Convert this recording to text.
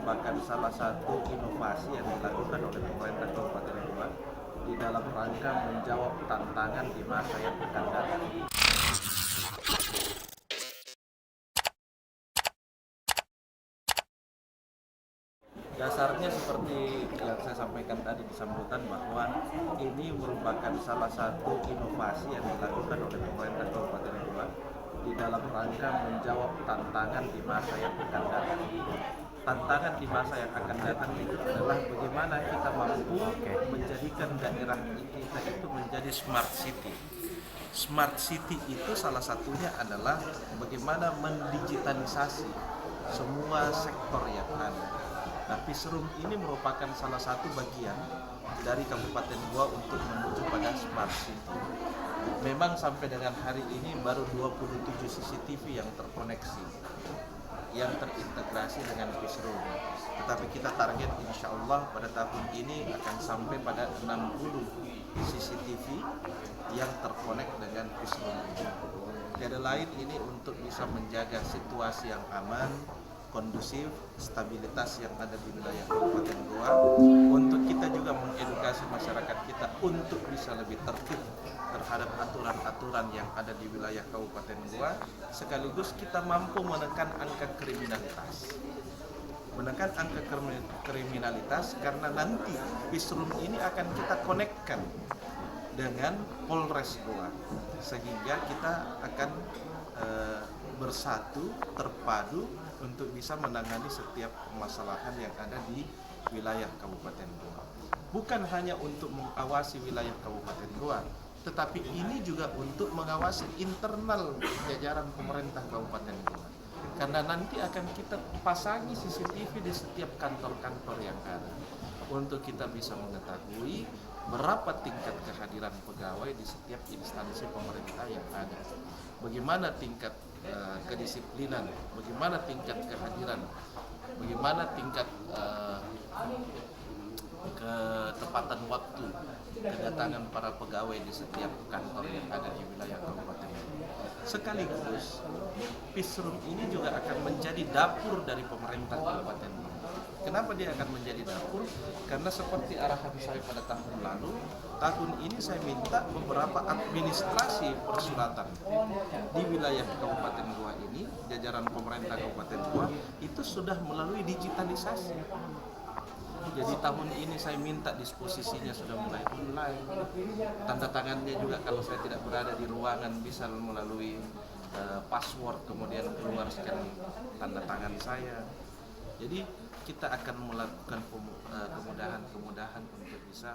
merupakan salah satu inovasi yang dilakukan oleh pemerintah Kabupaten Goa di dalam rangka menjawab tantangan di masa yang akan datang. Dasarnya seperti yang saya sampaikan tadi di sambutan, bahwa ini merupakan salah satu inovasi yang dilakukan oleh pemerintah Kabupaten Goa di dalam rangka menjawab tantangan di masa yang akan datang. Tantangan di masa yang akan datang itu adalah bagaimana kita mampu menjadikan daerah kita itu menjadi smart city. Smart city itu salah satunya adalah bagaimana mendigitalisasi semua sektor yang ada. Nah, Peace Room ini merupakan salah satu bagian dari Kabupaten Goa untuk menuju pada Smart City. Memang sampai dengan hari ini baru 27 CCTV yang terkoneksi, yang terintegrasi dengan Peace Room. Tetapi kita target insya Allah pada tahun ini akan sampai pada 60 CCTV yang terkonek dengan Peace Room. Tiada lain ini untuk bisa menjaga situasi yang aman, kondusif, stabilitas yang ada di wilayah Kabupaten Goa, untuk kita juga mengedukasi masyarakat kita untuk bisa lebih tertib terhadap aturan-aturan yang ada di wilayah Kabupaten Goa, sekaligus kita mampu menekan angka kriminalitas. Menekan angka kriminalitas karena nanti Peace Room ini akan kita konekkan dengan Polres Goa, sehingga kita akan bersatu, terpadu untuk bisa menangani setiap permasalahan yang ada di wilayah Kabupaten Goa. Bukan hanya untuk mengawasi wilayah Kabupaten Goa, tetapi ini juga untuk mengawasi internal jajaran pemerintah Kabupaten Goa. Karena nanti akan kita pasangi CCTV di setiap kantor-kantor yang ada, untuk kita bisa mengetahui berapa tingkat kehadiran pegawai di setiap instansi pemerintah yang ada, bagaimana tingkat kedisiplinan, bagaimana tingkat kehadiran, bagaimana tingkat ketepatan waktu kedatangan para pegawai di setiap kantor yang ada di wilayah Kabupaten. Sekaligus Peace Room ini juga akan menjadi dapur dari pemerintah Kabupaten. Kenapa dia akan menjadi dapur? Karena seperti arahan saya pada tahun lalu, tahun ini saya minta beberapa administrasi persuratan di wilayah Kabupaten Goa ini, jajaran pemerintah Kabupaten Goa itu sudah melalui digitalisasi. Jadi tahun ini saya minta disposisinya sudah mulai online. Tanda tangannya juga kalau saya tidak berada di ruangan bisa melalui password, kemudian keluar scan tanda tangan saya. Jadi kita akan melakukan kemudahan-kemudahan untuk bisa